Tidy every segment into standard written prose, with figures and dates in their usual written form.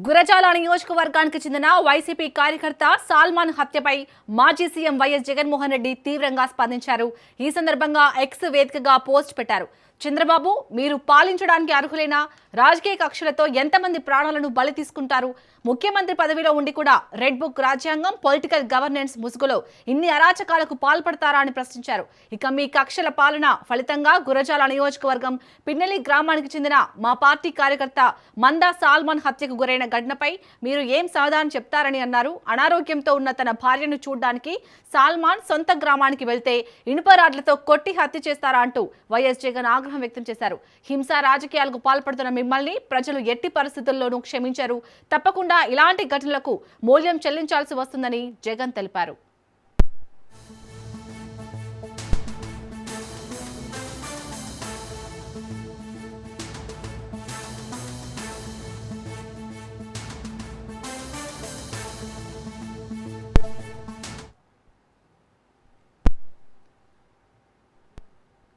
గురజాల నియోజకవర్గానికి చెందిన వైసీపీ కార్యకర్త సాల్మాన్ హత్యపై మాజీ సీఎం వైఎస్ జగన్మోహన్ రెడ్డి తీవ్రంగా స్పందించారు. ఈ సందర్భంగా ఎక్స్ వేదికగా పోస్ట్ పెట్టారు. చంద్రబాబు, మీరు పాలించడానికి అర్హులేనా? రాజకీయ కక్షలతో ఎంతమంది ప్రాణాలను బలి తీసుకుంటారు? ముఖ్యమంత్రి పదవిలో ఉండి కూడా రెడ్ బుక్ రాజ్యాంగం, పొలిటికల్ గవర్నెన్స్ ముసుగులో ఇన్ని అరాచకాలకు పాల్పడతారా అని ప్రశ్నించారు. ఇక మీ కక్షల పాలన ఫలితంగా గురజాల నియోజకవర్గం పిన్నెల్లి గ్రామానికి చెందిన మా పార్టీ కార్యకర్త మందా సాల్మాన్ హత్యకు గురైన ఘటనపై మీరు ఏం సమాధానం చెప్తారని అన్నారు. అనారోగ్యంతో ఉన్న తన భార్యను చూడ్డానికి సాల్మాన్ సొంత గ్రామానికి వెళ్తే ఇనుప రాడ్లతో కొట్టి హత్య చేస్తారా అంటూ వైఎస్ జగన్ ఆగ్రహం వ్యక్తం చేశారు. హింస రాజకీయాలకు పాల్పడుతున్న మిమ్మల్ని ప్రజలు ఎట్టి పరిస్థితుల్లోనూ క్షమించరు. తప్పకుండా ఇలాంటి ఘటనలకు మూల్యం చెల్లించాల్సి వస్తుందని జగన్ తెలిపారు.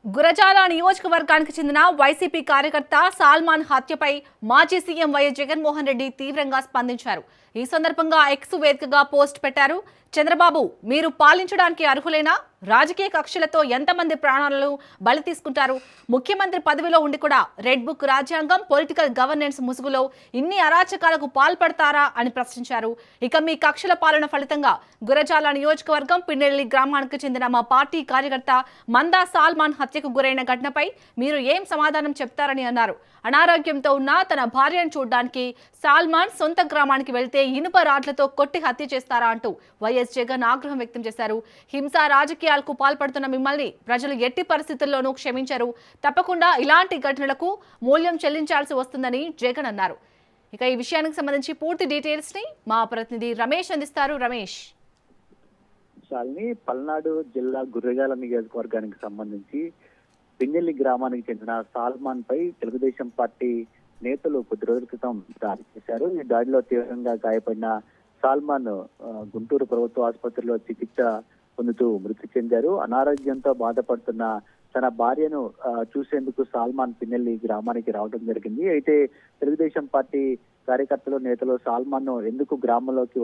గురజాల నియోజకవర్గానికి చెందిన వైసీపీ కార్యకర్త సాల్మాన్ హత్యపై మాజీ సీఎం వైఎస్ జగన్మోహన్ రెడ్డి తీవ్రంగా స్పందించారు. ఈ సందర్భంగా ఎక్స్ వేదికగా పోస్ట్ పెట్టారు. చంద్రబాబు, మీరు పాలించడానికి అర్హులేనా? రాజకీయ కక్షలతో ఎంతమంది ప్రాణాలను బలి తీసుకుంటారు? ముఖ్యమంత్రి పదవిలో ఉండి కూడా రెడ్ బుక్ రాజ్యాంగం, పొలిటికల్ గవర్నెన్స్ ముసుగులో ఇన్ని అరాచకాలకు పాల్పడతారా అని ప్రశ్నించారు. ఇక మీ కక్షల పాలన ఫలితంగా గురజాల నియోజకవర్గం పిన్నెల్లి గ్రామానికి చెందిన మా పార్టీ కార్యకర్త మందా సాల్మాన్ హత్యకు గురైన ఘటనపై మీరు ఏం సమాధానం చెప్తారని అన్నారు. అనారోగ్యంతో ఉన్న తన భార్యను చూడడానికి సాల్మాన్ సొంత గ్రామానికి వెళ్తే ఇనుప రాడ్లతో కొట్టి హత్య చేస్తారా అంటూ వైఎస్ జగన్ ఆగ్రహం వ్యక్తం చేశారు. హింస రాజకీయాలకు పాల్పడుతున్న మిమ్మల్ని ప్రజలు ఎట్టి పరిస్థితుల్లోనూ క్షమించరు. తప్పకుండా ఇలాంటి ఘటనలకు మూల్యం చెల్లించాల్సి వస్తుందని జగన్ అన్నారు. ఇక ఈ విషయానికి సంబంధించి పూర్తి డీటెయిల్స్ ని మా ప్రతినిధి రమేష్ అందిస్తారు. రమేష్, పల్నాడు జిల్లా గుర్రజాల నియోజకవర్గానికి సంబంధించి పిన్నెల్లి గ్రామానికి చెందిన సాల్మాన్ పై తెలుగుదేశం పార్టీ నేతలు కొద్ది రోజుల క్రితం దాడి చేశారు. ఈ దాడిలో తీవ్రంగా గాయపడిన సాల్మాన్ గుంటూరు ప్రభుత్వ ఆసుపత్రిలో చికిత్స పొందుతూ మృతి చెందారు. అనారోగ్యంతో బాధపడుతున్న తన భార్యను చూసేందుకు సాల్మాన్ పిన్నెల్లి గ్రామానికి రావడం జరిగింది. అయితే తెలుగుదేశం పార్టీ కార్యకర్తలు, నేతలు సాల్మాన్ ను ఎందుకు గ్రామంలోకి